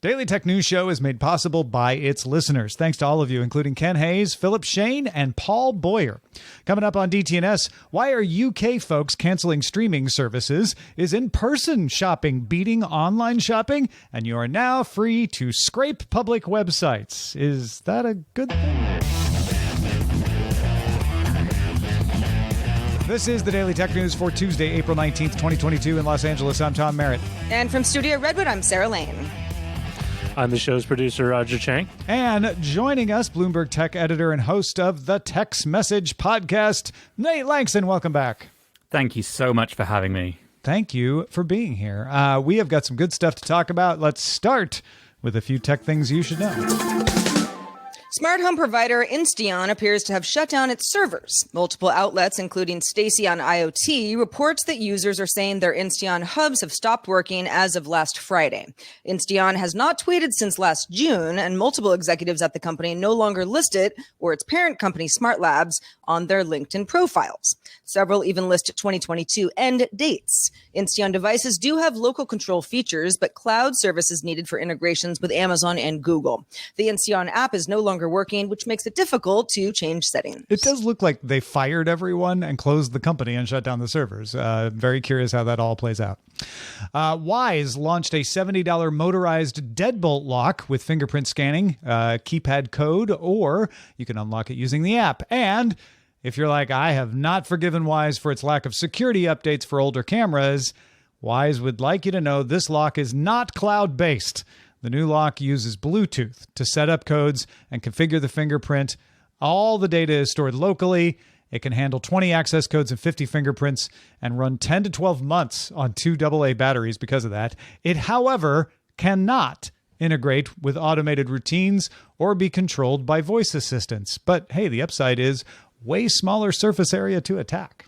Daily Tech News Show is made possible by its listeners. Thanks to all of you, including Ken Hayes, Philip Shane, and Paul Boyer. Coming up on DTNS, why are UK folks canceling streaming services? Is in-person shopping beating online shopping? And you are now free to scrape public websites. Is that a good thing? This is the Daily Tech News for Tuesday, April 19th, 2022 in Los Angeles. I'm Tom Merritt. And from Studio Redwood, I'm Sarah Lane. I'm the show's producer, Roger Chang. And joining us, Bloomberg Tech editor and host of the Text Message podcast, Nate Lanxon. Welcome back. Thank you so much for having me. Thank you for being here. We have got some good stuff to talk about. Let's start with a few tech things you should know. Smart home provider Insteon appears to have shut down its servers. Multiple outlets, including Stacy on IoT, reports that users are saying their Insteon hubs have stopped working as of last Friday. Insteon has not tweeted since last June, and multiple executives at the company no longer list it or its parent company, Smart Labs, on their LinkedIn profiles. Several even list 2022 end dates. Insteon devices do have local control features, but cloud service is needed for integrations with Amazon and Google. The Insteon app is no longer working, which makes it difficult to change settings. It does look like they fired everyone and closed the company and shut down the servers. Very curious how that all plays out. Wise launched a $70 motorized deadbolt lock with fingerprint scanning, keypad code, or you can unlock it using the app. And if you're like, I have not forgiven Wise for its lack of security updates for older cameras, Wise would like you to know this lock is not cloud-based. The new lock uses Bluetooth to set up codes and configure the fingerprint. All the data is stored locally. It can handle 20 access codes and 50 fingerprints and run 10 to 12 months on 2 AA batteries because of that. It, however, cannot integrate with automated routines or be controlled by voice assistants. But hey, the upside is way smaller surface area to attack.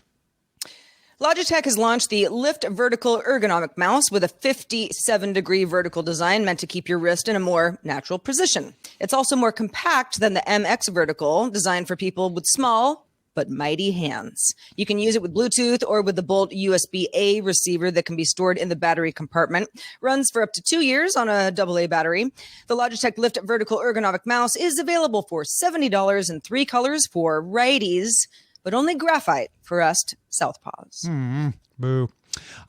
Logitech has launched the Lift Vertical Ergonomic Mouse with a 57-degree vertical design meant to keep your wrist in a more natural position. It's also more compact than the MX Vertical, designed for people with small but mighty hands. You can use it with Bluetooth or with the Bolt USB-A receiver that can be stored in the battery compartment. Runs for up to 2 years on a AA battery. The Logitech Lift Vertical Ergonomic Mouse is available for $70 in 3 colors for righties, but only graphite for us southpaws. Boo.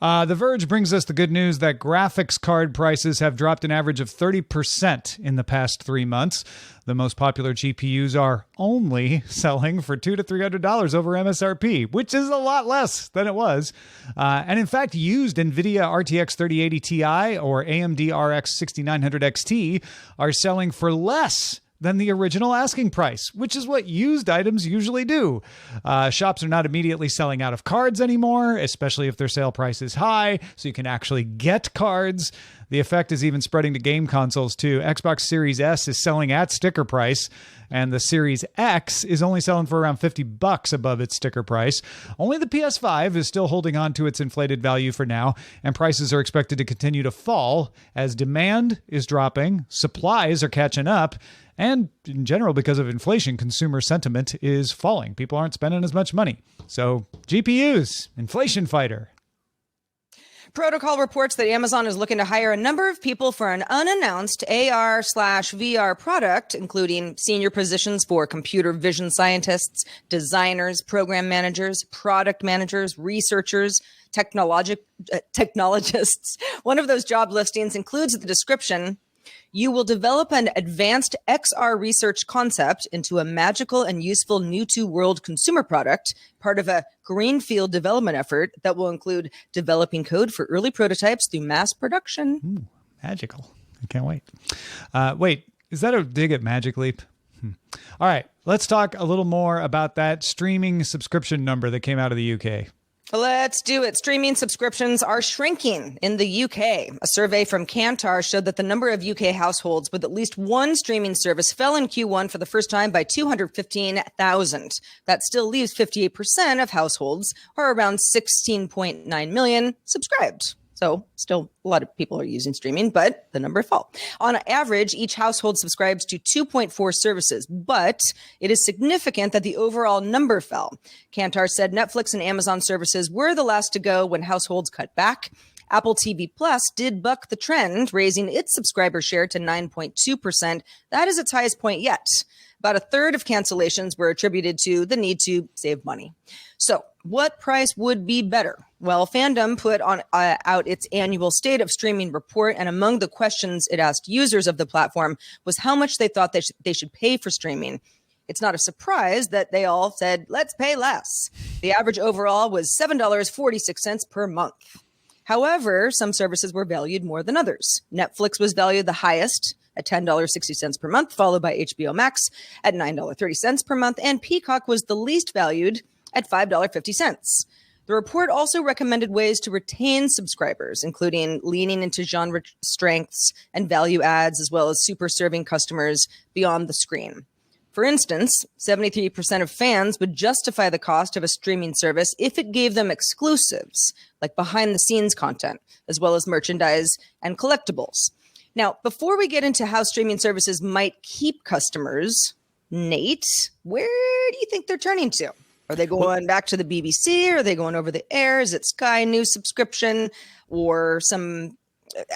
The Verge brings us the good news that graphics card prices have dropped an average of 30% in the past 3 months. The most popular GPUs are only selling for $200 to $300 over MSRP, which is a lot less than it was. And in fact, used NVIDIA RTX 3080 Ti or AMD RX 6900 XT are selling for less than the original asking price, which is what used items usually do. Shops are not immediately selling out of cards anymore, especially if their sale price is high, so you can actually get cards. The effect is even spreading to game consoles too. Xbox Series S is selling at sticker price, and the Series X is only selling for around $50 above its sticker price. Only the PS5 is still holding on to its inflated value for now, and prices are expected to continue to fall as demand is dropping, supplies are catching up, and in general, because of inflation, consumer sentiment is falling. People aren't spending as much money. So GPUs, inflation fighter. Protocol reports that Amazon is looking to hire a number of people for an unannounced AR/VR product, including senior positions for computer vision scientists, designers, program managers, product managers, researchers, technologists. One of those job listings includes the description, "You will develop an advanced XR research concept into a magical and useful new-to-world consumer product, part of a greenfield development effort that will include developing code for early prototypes through mass production." Ooh, magical. I can't wait. Wait, is that a dig at Magic Leap? All right, let's talk a little more about that streaming subscription number that came out of the UK. Let's do it. Streaming subscriptions are shrinking in the UK. A survey from Kantar showed that the number of UK households with at least one streaming service fell in Q1 for the first time by 215,000. That still leaves 58% of households, or around 16.9 million, subscribed. So still a lot of people are using streaming, but the number fell. On average, each household subscribes to 2.4 services, but it is significant that the overall number fell. Kantar said Netflix and Amazon services were the last to go when households cut back. Apple TV Plus did buck the trend, raising its subscriber share to 9.2%. That is its highest point yet. About a third of cancellations were attributed to the need to save money. So what price would be better? Well, Fandom put out its annual State of Streaming report, and among the questions it asked users of the platform was how much they thought they should pay for streaming. It's not a surprise that they all said, let's pay less. The average overall was $7.46 per month. However, some services were valued more than others. Netflix was valued the highest at $10.60 per month, followed by HBO Max at $9.30 per month, and Peacock was the least valued at $5.50. The report also recommended ways to retain subscribers, including leaning into genre strengths and value adds, as well as super serving customers beyond the screen. For instance, 73% of fans would justify the cost of a streaming service if it gave them exclusives, like behind-the-scenes content, as well as merchandise and collectibles. Now, before we get into how streaming services might keep customers, Nate, where do you think they're turning to? Are they going back to the BBC? Are they going over the air? Is it Sky News subscription or some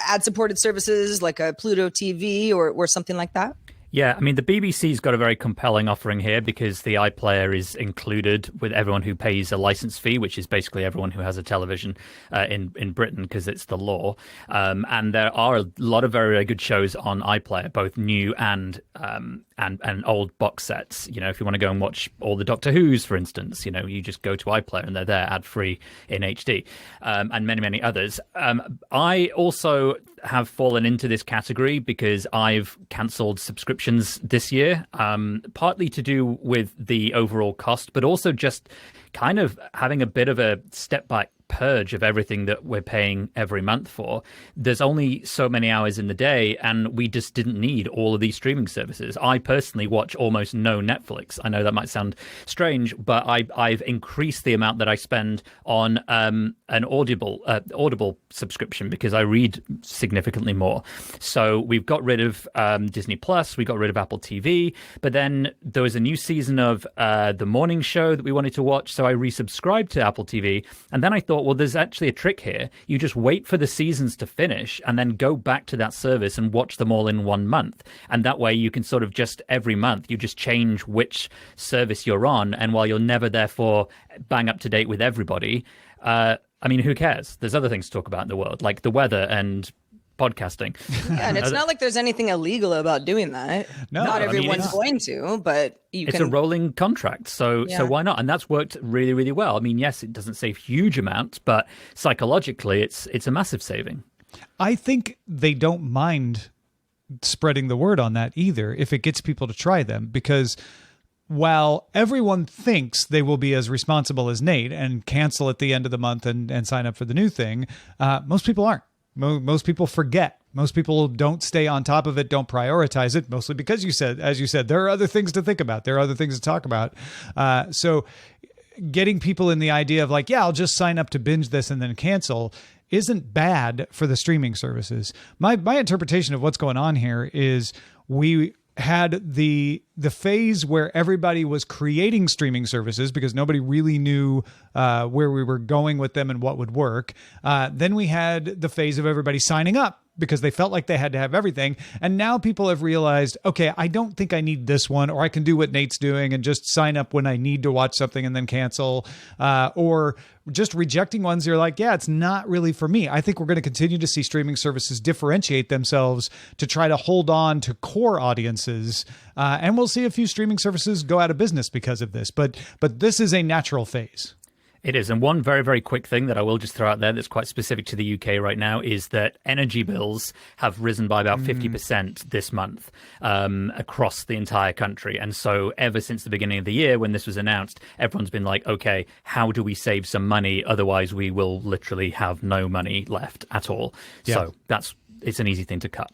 ad-supported services like a Pluto TV or something like that? Yeah, I mean, the BBC's got a very compelling offering here because the iPlayer is included with everyone who pays a license fee, which is basically everyone who has a television in Britain because it's the law. And there are a lot of very, very good shows on iPlayer, both new and old box sets. You know, if you want to go and watch all the Doctor Who's, for instance, you know, you just go to iPlayer and they're there ad-free in HD, and many, many others. I also have fallen into this category because I've cancelled subscriptions this year, partly to do with the overall cost, but also just kind of having a bit of a step back purge of everything that we're paying every month for. There's only so many hours in the day, and we just didn't need all of these streaming services. I personally watch almost no Netflix. I know that might sound strange, but I've increased the amount that I spend on an Audible subscription because I read significantly more. So we've got rid of Disney Plus, we got rid of Apple TV, but then there was a new season of the morning show that we wanted to watch, so I resubscribed to Apple TV, and then I thought, well, there's actually a trick here. You just wait for the seasons to finish and then go back to that service and watch them all in 1 month. And that way you can sort of just every month, you just change which service you're on. And while you're never therefore bang up to date with everybody, I mean, who cares? There's other things to talk about in the world, like the weather and podcasting. Yeah, and it's not like there's anything illegal about doing that. No, not everyone's going to, but it's a rolling contract, so why not? And that's worked really, really well. I mean, yes, it doesn't save huge amounts, but psychologically, it's a massive saving. I think they don't mind spreading the word on that either if it gets people to try them, because while everyone thinks they will be as responsible as Nate and cancel at the end of the month and sign up for the new thing, most people aren't. Most people forget. Most people don't stay on top of it, don't prioritize it, mostly because as you said, there are other things to think about. There are other things to talk about. So getting people in the idea of like, yeah, I'll just sign up to binge this and then cancel isn't bad for the streaming services. My interpretation of what's going on here is we had the phase where everybody was creating streaming services because nobody really knew where we were going with them and what would work. Then we had the phase of everybody signing up because they felt like they had to have everything. And now people have realized, okay, I don't think I need this one, or I can do what Nate's doing and just sign up when I need to watch something and then cancel, or just rejecting ones. You're like, yeah, it's not really for me. I think we're going to continue to see streaming services differentiate themselves to try to hold on to core audiences. And we'll see a few streaming services go out of business because of this. But this is a natural phase. It is. And one very, very quick thing that I will just throw out there that's quite specific to the UK right now is that energy bills have risen by about 50% this month across the entire country. And so ever since the beginning of the year, when this was announced, everyone's been like, okay, how do we save some money? Otherwise, we will literally have no money left at all. Yeah. So it's an easy thing to cut.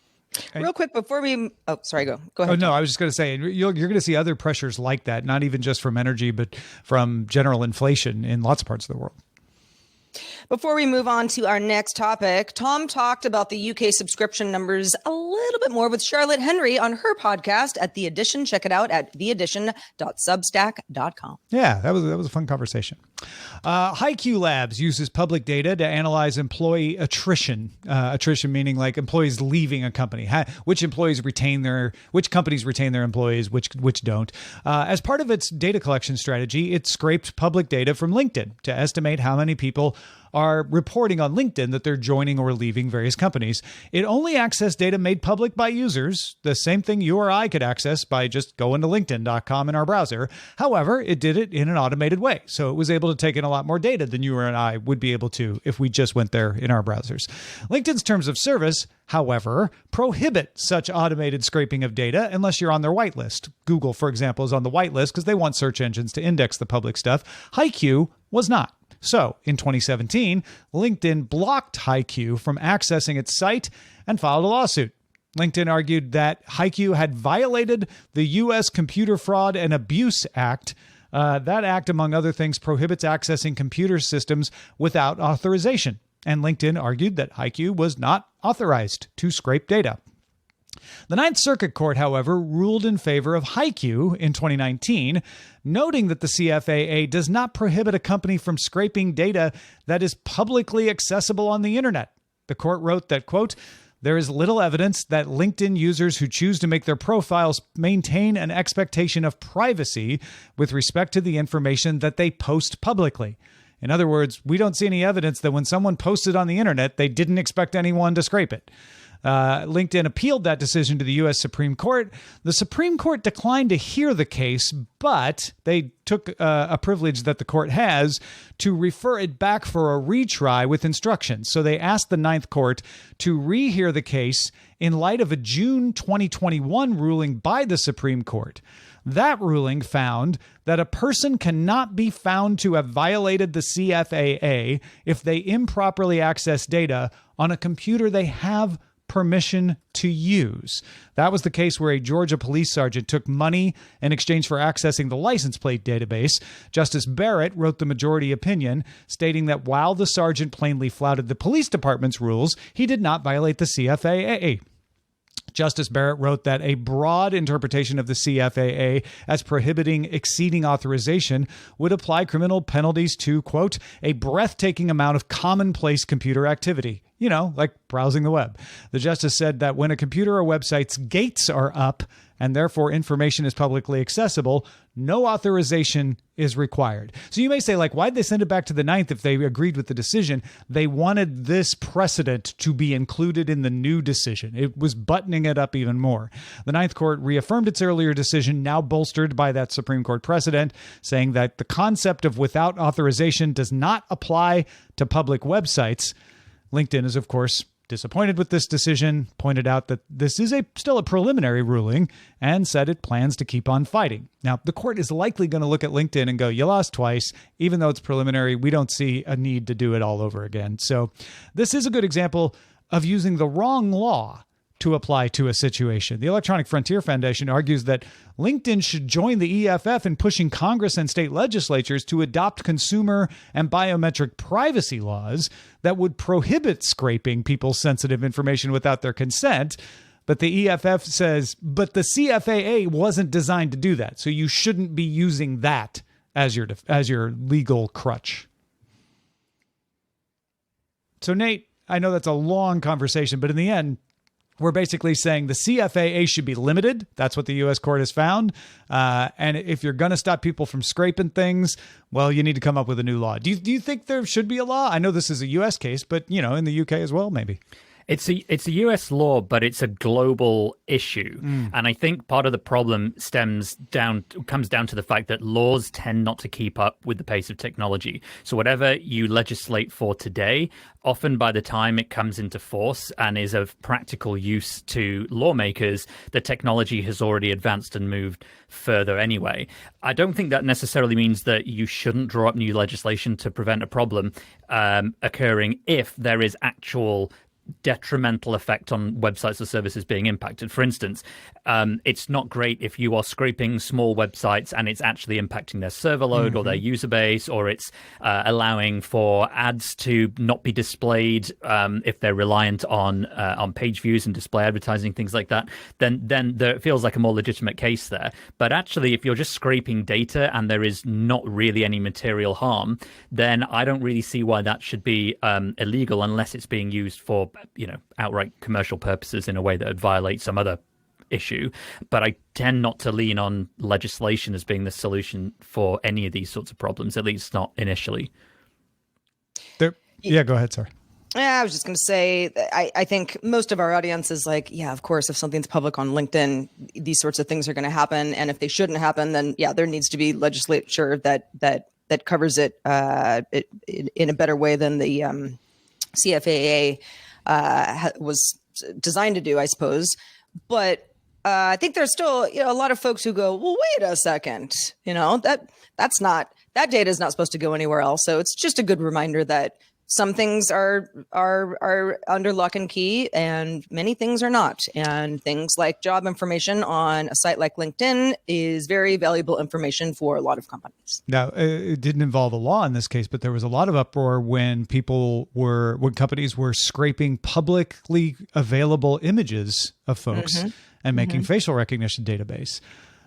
Real quick before we... Oh, sorry, go ahead. Oh, no, I was just going to say, you're going to see other pressures like that, not even just from energy, but from general inflation in lots of parts of the world. Before we move on to our next topic, Tom talked about the UK subscription numbers a little bit more with Charlotte Henry on her podcast at The Addition. Check it out at theaddition.substack.com. Yeah, that was a fun conversation. Highq Labs uses public data to analyze employee attrition. Attrition meaning like employees leaving a company. Which companies retain their employees, which don't. As part of its data collection strategy, it scraped public data from LinkedIn to estimate how many people are reporting on LinkedIn that they're joining or leaving various companies. It only accessed data made public by users, the same thing you or I could access by just going to linkedin.com in our browser. However, it did it in an automated way, so it was able to take in a lot more data than you or I would be able to if we just went there in our browsers. LinkedIn's terms of service, however, prohibit such automated scraping of data unless you're on their whitelist. Google, for example, is on the whitelist because they want search engines to index the public stuff. Highq was not. So, in 2017, LinkedIn blocked Highq from accessing its site and filed a lawsuit. LinkedIn argued that Highq had violated the U.S. Computer Fraud and Abuse Act. That act, among other things, prohibits accessing computer systems without authorization. And LinkedIn argued that Highq was not authorized to scrape data. The Ninth Circuit Court, however, ruled in favor of Highq in 2019, noting that the CFAA does not prohibit a company from scraping data that is publicly accessible on the internet. The court wrote that, quote, there is little evidence that LinkedIn users who choose to make their profiles maintain an expectation of privacy with respect to the information that they post publicly. In other words, we don't see any evidence that when someone posted on the internet, they didn't expect anyone to scrape it. LinkedIn appealed that decision to the U.S. Supreme Court. The Supreme Court declined to hear the case, but they took a privilege that the court has to refer it back for a retry with instructions. So they asked the Ninth Court to rehear the case in light of a June 2021 ruling by the Supreme Court. That ruling found that a person cannot be found to have violated the CFAA if they improperly access data on a computer they have permission to use. That was the case where a Georgia police sergeant took money in exchange for accessing the license plate database. Justice Merritt wrote the majority opinion, stating that while the sergeant plainly flouted the police department's rules, he did not violate the CFAA. Justice Merritt wrote that a broad interpretation of the CFAA as prohibiting exceeding authorization would apply criminal penalties to, quote, a breathtaking amount of commonplace computer activity. You know, like browsing the web. The justice said that when a computer or website's gates are up and therefore information is publicly accessible, no authorization is required. So you may say, like, why'd they send it back to the Ninth if they agreed with the decision? They wanted this precedent to be included in the new decision. It was buttoning it up even more. The Ninth Court reaffirmed its earlier decision, now bolstered by that Supreme Court precedent, saying that the concept of without authorization does not apply to public websites. LinkedIn is, of course, disappointed with this decision, pointed out that this is still a preliminary ruling, and said it plans to keep on fighting. Now, the court is likely going to look at LinkedIn and go, you lost twice. Even though it's preliminary, we don't see a need to do it all over again. So this is a good example of using the wrong law to apply to a situation. The Electronic Frontier Foundation argues that LinkedIn should join the EFF in pushing Congress and state legislatures to adopt consumer and biometric privacy laws that would prohibit scraping people's sensitive information without their consent. But the EFF says, but the CFAA wasn't designed to do that, so you shouldn't be using that as your legal crutch. So, Nate, I know that's a long conversation, but in the end, we're basically saying the CFAA should be limited. That's what the U.S. court has found. And if you're going to stop people from scraping things, well, you need to come up with a new law. Do you think there should be a law? I know this is a U.S. case, but, you know, in the U.K. as well, maybe. It's a US law, but it's a global issue. And I think part of the problem comes down to the fact that laws tend not to keep up with the pace of technology. So whatever you legislate for today, often by the time it comes into force and is of practical use to lawmakers, the technology has already advanced and moved further anyway. I don't think that necessarily means that you shouldn't draw up new legislation to prevent a problem occurring if there is actual detrimental effect on websites or services being impacted. For instance, it's not great if you are scraping small websites and it's actually impacting their server load or their user base, or it's allowing for ads to not be displayed if they're reliant on page views and display advertising, things like that. Then there feels like a more legitimate case there. But actually, if you're just scraping data and there is not really any material harm, then I don't really see why that should be illegal unless it's being used for outright commercial purposes in a way that would violate some other issue. But I tend not to lean on legislation as being the solution for any of these sorts of problems, at least not initially. Yeah, go ahead, sir. Yeah, I was just going to say, I think most of our audience is like, yeah, of course, if something's public on LinkedIn, these sorts of things are going to happen. And if they shouldn't happen, then yeah, there needs to be legislature that covers it in a better way than the CFAA was designed to do, I suppose. But I think there's still a lot of folks who go, well, wait a second, that data is not supposed to go anywhere else. So it's just a good reminder that some things are under lock and key and many things are not. And things like job information on a site like LinkedIn is very valuable information for a lot of companies. Now, it didn't involve a law in this case, but there was a lot of uproar when companies were scraping publicly available images of folks and making facial recognition database.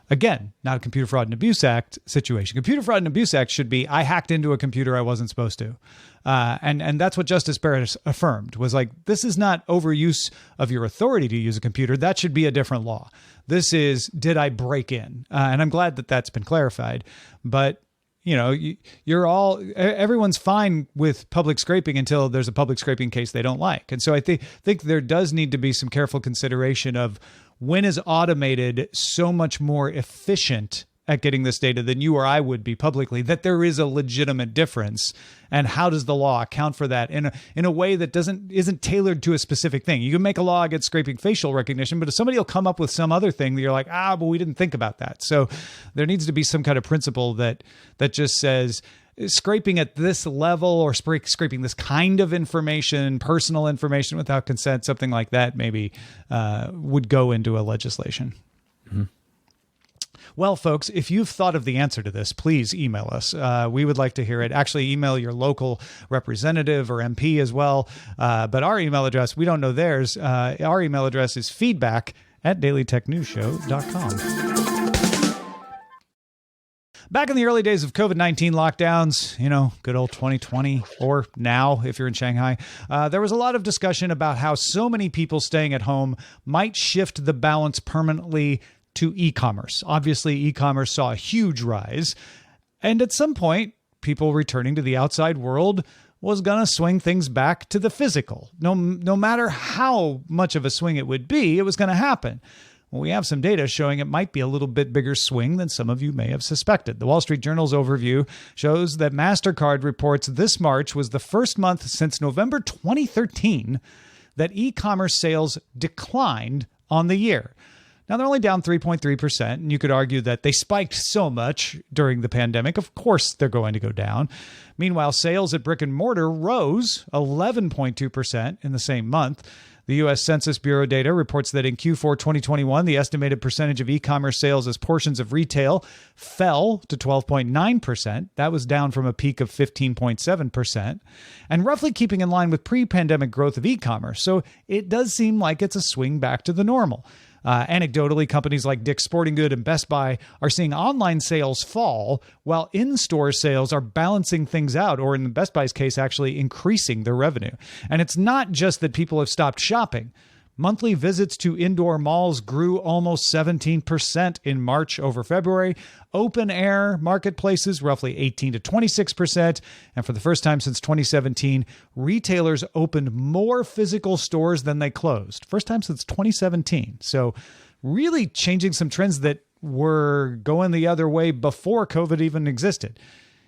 Again, not a Computer Fraud and Abuse Act situation. Computer Fraud and Abuse Act should be, I hacked into a computer I wasn't supposed to. And that's what Justice Barrett affirmed, was like, this is not overuse of your authority to use a computer. That should be a different law. This is, did I break in? And I'm glad that that's been clarified. But everyone's fine with public scraping until there's a public scraping case they don't like. And so I think there does need to be some careful consideration of when is automated so much more efficient at getting this data than you or I would be publicly, that there is a legitimate difference. And how does the law account for that in a way that isn't tailored to a specific thing? You can make a law against scraping facial recognition, but if somebody will come up with some other thing that you're like, but we didn't think about that. So there needs to be some kind of principle that just says scraping at this level or scraping this kind of information, personal information without consent, something like that maybe would go into a legislation. Mm-hmm. Well, folks, if you've thought of the answer to this, please email us. We would like to hear it. Actually, email your local representative or MP as well. But our email address, we don't know theirs. Our email address is feedback@dailytechnewsshow.com. Back in the early days of COVID-19 lockdowns, good old 2020, or now if you're in Shanghai, there was a lot of discussion about how so many people staying at home might shift the balance permanently to e-commerce. Obviously, e-commerce saw a huge rise. And at some point, people returning to the outside world was going to swing things back to the physical. No matter how much of a swing it would be, it was going to happen. Well, we have some data showing it might be a little bit bigger swing than some of you may have suspected. The Wall Street Journal's overview shows that MasterCard reports this March was the first month since November 2013 that e-commerce sales declined on the year. Now, they're only down 3.3%, and you could argue that they spiked so much during the pandemic. Of course, they're going to go down. Meanwhile, sales at brick and mortar rose 11.2% in the same month. The U.S. Census Bureau data reports that in Q4 2021, the estimated percentage of e-commerce sales as portions of retail fell to 12.9%. That was down from a peak of 15.7%, and roughly keeping in line with pre-pandemic growth of e-commerce. So it does seem like it's a swing back to the normal. Anecdotally, companies like Dick's Sporting Goods and Best Buy are seeing online sales fall, while in-store sales are balancing things out, or in Best Buy's case, actually increasing their revenue. And it's not just that people have stopped shopping. Monthly visits to indoor malls grew almost 17% in March over February. Open air marketplaces, roughly 18 to 26%. And for the first time since 2017, retailers opened more physical stores than they closed. First time since 2017. So really changing some trends that were going the other way before COVID even existed.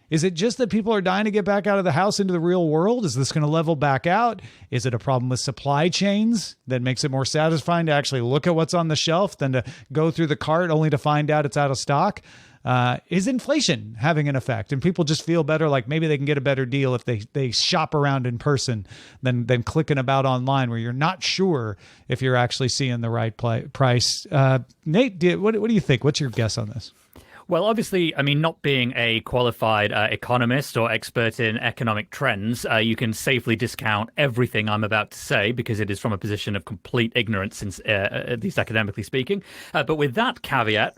Is it just that people are dying to get back out of the house into the real world? Is this going to level back out? Is it a problem with supply chains that makes it more satisfying to actually look at what's on the shelf than to go through the cart only to find out it's out of stock? Is inflation having an effect? And people just feel better, like maybe they can get a better deal if they shop around in person than clicking about online where you're not sure if you're actually seeing the right price. Nate, what do you think? What's your guess on this? Well, obviously, I mean, not being a qualified economist or expert in economic trends, you can safely discount everything I'm about to say because it is from a position of complete ignorance, at least academically speaking. But with that caveat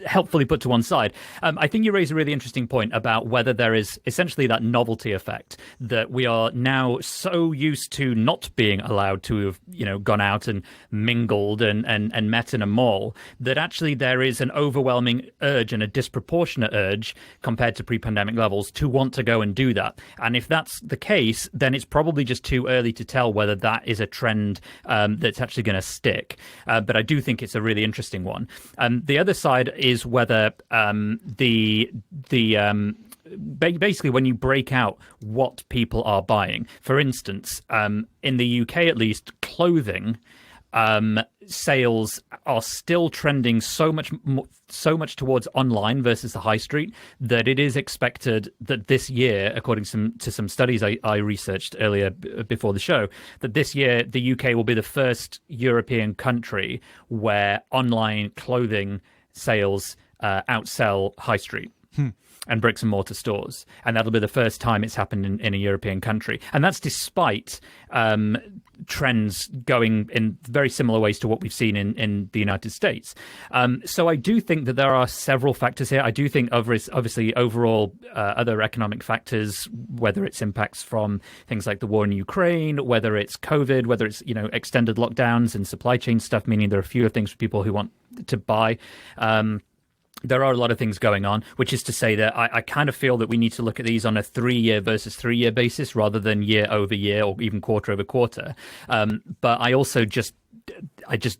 helpfully put to one side, I think you raise a really interesting point about whether there is essentially that novelty effect that we are now so used to not being allowed to have, gone out and mingled and met in a mall that actually there is an overwhelming urge and a disproportionate urge compared to pre-pandemic levels to want to go and do that. And if that's the case, then it's probably just too early to tell whether that is a trend that's actually going to stick. But I do think it's a really interesting one. The other side is whether basically when you break out what people are buying. For instance, in the UK at least, clothing sales are still trending so much towards online versus the high street that it is expected that this year, according to some studies I researched earlier before the show, that this year the UK will be the first European country where online clothing sales outsell high street. And bricks and mortar stores. And that'll be the first time it's happened in a European country. And that's despite trends going in very similar ways to what we've seen in the United States. So I do think that there are several factors here. I do think obviously overall other economic factors, whether it's impacts from things like the war in Ukraine, whether it's COVID, whether it's extended lockdowns and supply chain stuff, meaning there are fewer things for people who want to buy. There are a lot of things going on, which is to say that I kind of feel that we need to look at these on a 3-year versus 3-year basis rather than year over year or even quarter over quarter. But I also just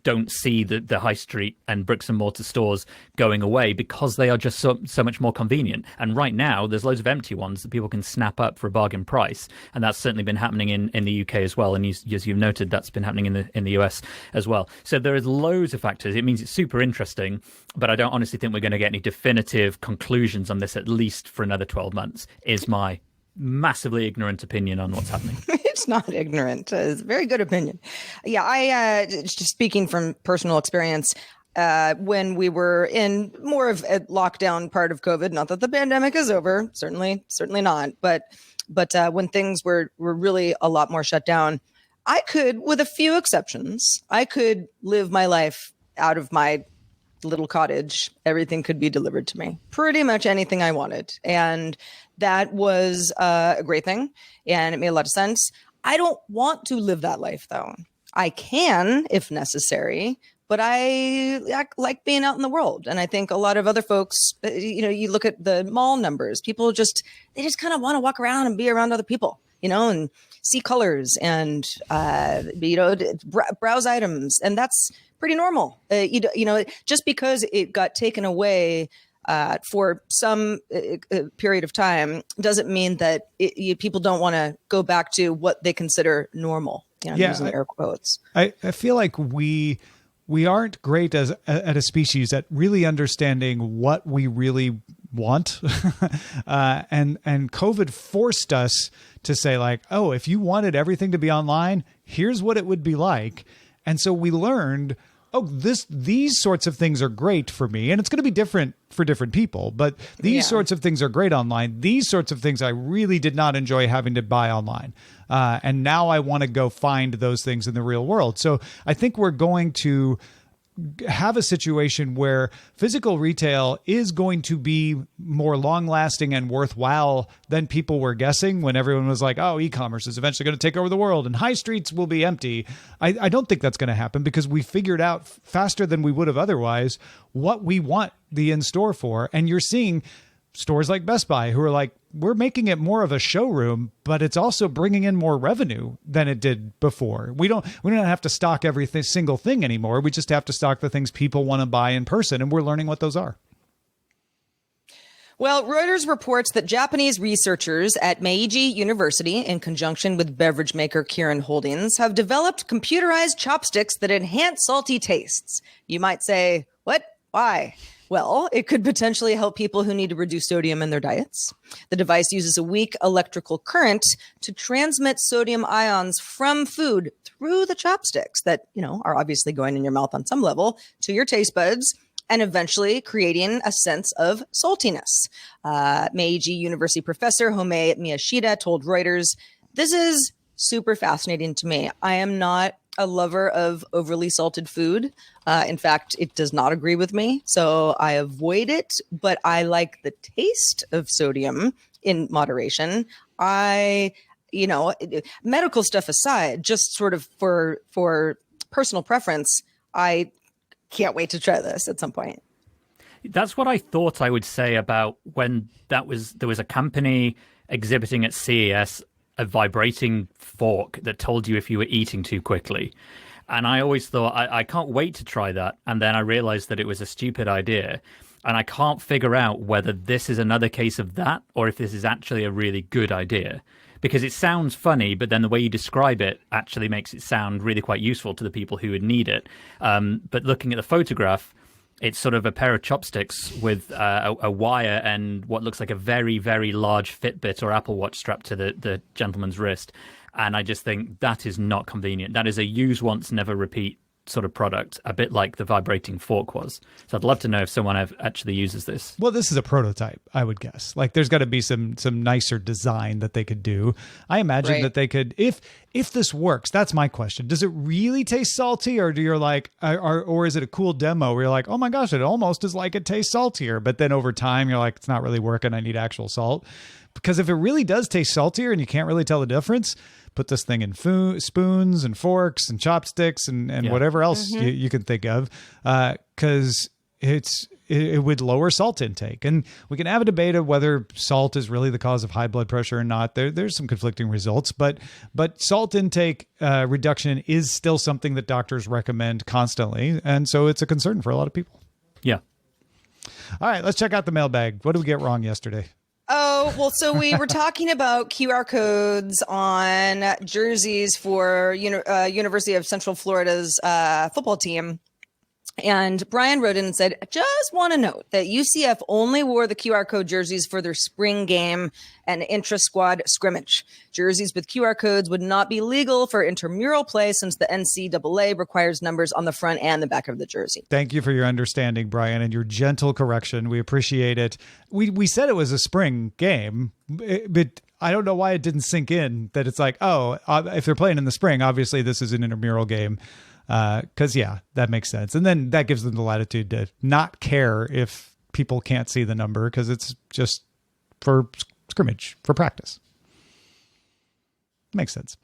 don't see the high street and bricks and mortar stores going away because they are just so much more convenient. And right now, there's loads of empty ones that people can snap up for a bargain price. And that's certainly been happening in the UK as well. And as you've noted, that's been happening in the US as well. So there is loads of factors. It means it's super interesting, but I don't honestly think we're going to get any definitive conclusions on this, at least for another 12 months, is my massively ignorant opinion on what's happening. It's not ignorant. It's a very good opinion. Yeah, I just speaking from personal experience, when we were in more of a lockdown part of COVID, not that the pandemic is over, certainly not, but when things were really a lot more shut down, I could, with a few exceptions, I could live my life out of my little cottage. Everything could be delivered to me, pretty much anything I wanted. And that was a great thing. And it made a lot of sense. I don't want to live that life, though. I can, if necessary, but I like being out in the world. And I think a lot of other folks, you look at the mall numbers, people they just kind of want to walk around and be around other people, and see colors and, browse items. And that's pretty normal. Just because it got taken away for some period of time doesn't mean that people don't want to go back to what they consider normal. Using air quotes. I feel like we aren't great at a species at really understanding what we really want. And COVID forced us to say like, oh, if you wanted everything to be online, here's what it would be like. And so we learned, oh, these sorts of things are great for me. And it's going to be different for different people, but these sorts of things are great online. These sorts of things I really did not enjoy having to buy online. And now I want to go find those things in the real world. So I think we're going to have a situation where physical retail is going to be more long lasting and worthwhile than people were guessing when everyone was like, oh, e-commerce is eventually going to take over the world and high streets will be empty. I don't think that's going to happen because we figured out faster than we would have otherwise what we want the in-store for. And you're seeing stores like Best Buy who are like, we're making it more of a showroom, but it's also bringing in more revenue than it did before. We don't have to stock every single thing anymore. We just have to stock the things people want to buy in person, and we're learning what those are. Well, Reuters reports that Japanese researchers at Meiji University, in conjunction with beverage maker Kirin Holdings, have developed computerized chopsticks that enhance salty tastes. You might say, what? Why? Well, it could potentially help people who need to reduce sodium in their diets. The device uses a weak electrical current to transmit sodium ions from food through the chopsticks that, are obviously going in your mouth on some level to your taste buds, and eventually creating a sense of saltiness. Meiji University professor Home Miyashita told Reuters, "This is super fascinating to me. I am not a lover of overly salted food. In fact, it does not agree with me, so I avoid it, but I like the taste of sodium in moderation. Medical stuff aside, just sort of for personal preference, I can't wait to try this at some point." That's what I thought I would say about when there was a company exhibiting at CES, a vibrating fork that told you if you were eating too quickly. And I always thought, I can't wait to try that. And then I realized that it was a stupid idea. And I can't figure out whether this is another case of that or if this is actually a really good idea. Because it sounds funny, but then the way you describe it actually makes it sound really quite useful to the people who would need it. But looking at the photograph, it's sort of a pair of chopsticks with a wire and what looks like a very, very large Fitbit or Apple Watch strapped to the gentleman's wrist. And I just think that is not convenient. That is a use once, never repeat sort of product, a bit like the vibrating fork was. So I'd love to know if someone actually uses this. Well, this is a prototype, I would guess. Like, there's got to be some nicer design that they could do. I imagine that they could, if this works, that's my question. Does it really taste salty, or do you're like, or is it a cool demo where you're like, oh my gosh, it almost is like it tastes saltier, but then over time you're like, it's not really working, I need actual salt? Because if it really does taste saltier and you can't really tell the difference, put this thing in spoons and forks and chopsticks and whatever else you can think of, because it would lower salt intake. And we can have a debate of whether salt is really the cause of high blood pressure or not. There's some conflicting results, but salt intake reduction is still something that doctors recommend constantly. And so it's a concern for a lot of people. Yeah. All right, let's check out the mailbag. What did we get wrong yesterday? Oh, well, so we were talking about QR codes on jerseys for University of Central Florida's football team. And Brian wrote in and said, just want to note that UCF only wore the QR code jerseys for their spring game and intra-squad scrimmage. Jerseys with QR codes would not be legal for intramural play since the NCAA requires numbers on the front and the back of the jersey. Thank you for your understanding, Brian, and your gentle correction. We appreciate it. We said it was a spring game, but I don't know why it didn't sink in that it's like, if they're playing in the spring, obviously this is an intramural game. Because, that makes sense. And then that gives them the latitude to not care if people can't see the number because it's just for scrimmage, for practice. Makes sense.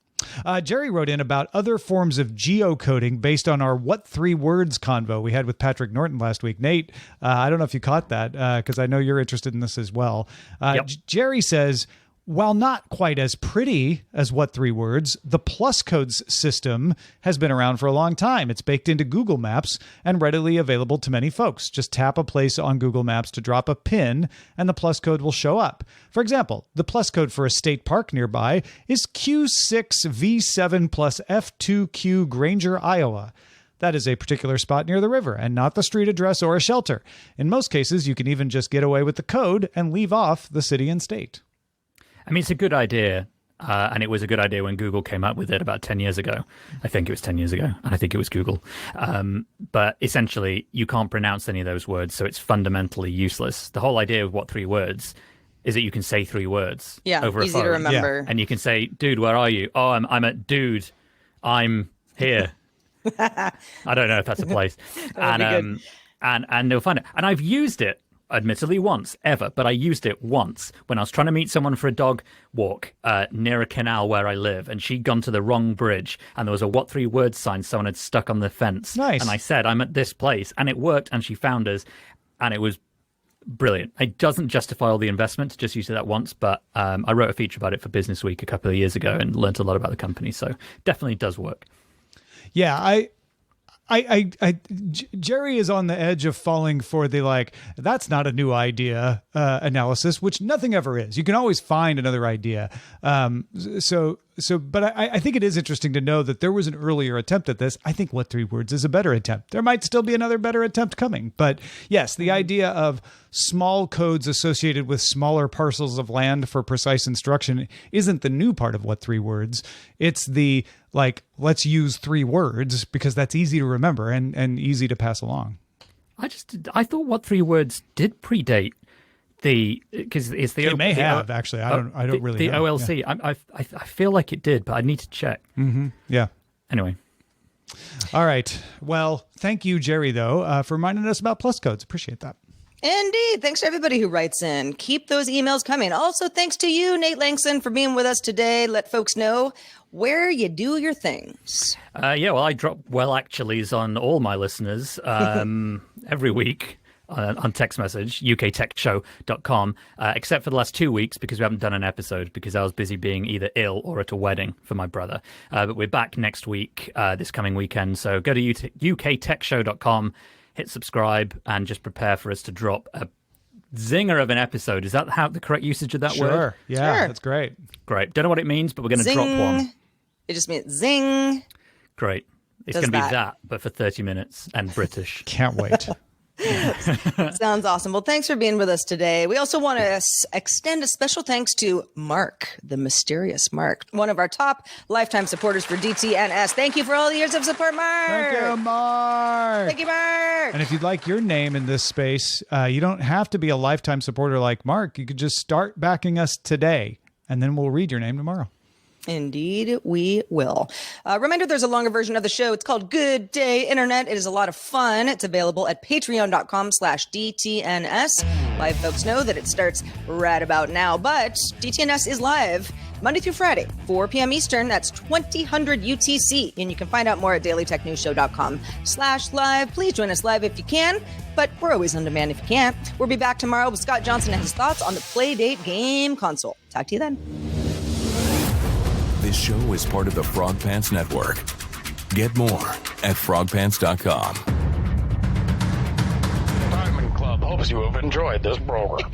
Jerry wrote in about other forms of geocoding based on our What 3 Words convo we had with Patrick Norton last week. Nate, I don't know if you caught that because I know you're interested in this as well. Yep. Jerry says, while not quite as pretty as What 3 Words, the plus codes system has been around for a long time. It's baked into Google Maps and readily available to many folks. Just tap a place on Google Maps to drop a pin and the plus code will show up. For example, the plus code for a state park nearby is Q6V7 plus F2Q Granger, Iowa. That is a particular spot near the river and not the street address or a shelter. In most cases, you can even just get away with the code and leave off the city and state. I mean, it's a good idea, and it was a good idea when Google came up with it about 10 years ago. I think it was 10 years ago, and I think it was Google. But essentially, you can't pronounce any of those words, so it's fundamentally useless. The whole idea of What 3 Words is that you can say 3 words over a phone. Easy to remember. Yeah. And you can say, dude, where are you? Oh, I'm at dude. I'm here. I don't know if that's a place. And they'll find it. And I've used it. Admittedly once, ever, but I used it once when I was trying to meet someone for a dog walk near a canal where I live, and she'd gone to the wrong bridge, and there was a What 3 Words sign someone had stuck on the fence. Nice. And I said, I'm at this place, and it worked, and she found us, and it was brilliant. It doesn't justify all the investment to just use it that once, but I wrote a feature about it for Business Week a couple of years ago and learned a lot about the company, so definitely does work. Yeah, Jerry is on the edge of falling for the like, that's not a new idea analysis, which nothing ever is. You can always find another idea. But I think it is interesting to know that there was an earlier attempt at this. I think What 3 Words is a better attempt. There might still be another better attempt coming. But yes, the idea of small codes associated with smaller parcels of land for precise instruction isn't the new part of What 3 Words. It's the, like, let's use 3 words because that's easy to remember and easy to pass along. I thought What 3 Words did predate because it's the it may have actually. I don't really the know. OLC. Yeah. I feel like it did, but I need to check. Mm-hmm. Yeah. Anyway. All right. Well, thank you, Jerry, though, for reminding us about plus codes. Appreciate that. Indeed. Thanks to everybody who writes in. Keep those emails coming. Also, thanks to you, Nate Lanxon, for being with us today. Let folks know where you do your things. Well, I drop actuallys on all my listeners every week on text message, uktechshow.com, except for the last 2 weeks because we haven't done an episode because I was busy being either ill or at a wedding for my brother. But we're back next week, this coming weekend. So go to uktechshow.com, hit subscribe, and just prepare for us to drop a zinger of an episode. Is that the correct usage of that word? Sure. Yeah, sure. That's great. Great. Don't know what it means, but we're going to drop one. It just means zing. Great. It's going to be that, but for 30 minutes and British. Can't wait. Sounds awesome. Well, thanks for being with us today. We also want to extend a special thanks to Mark, the mysterious Mark, one of our top lifetime supporters for DTNS. Thank you for all the years of support, Mark. Thank you, Mark. Thank you, Mark. And if you'd like your name in this space, you don't have to be a lifetime supporter like Mark. You could just start backing us today, and then we'll read your name tomorrow. Indeed, we will. Reminder, there's a longer version of the show. It's called Good Day Internet. It is a lot of fun. It's available at patreon.com/DTNS. Live folks know that it starts right about now, but DTNS is live Monday through Friday, 4 p.m. Eastern. That's 2000 UTC. And you can find out more at dailytechnewsshow.com/live. Please join us live if you can, but we're always on demand if you can't. We'll be back tomorrow with Scott Johnson and his thoughts on the Playdate game console. Talk to you then. This show is part of the Frog Pants Network. Get more at frogpants.com. Diamond Club hopes you have enjoyed this program.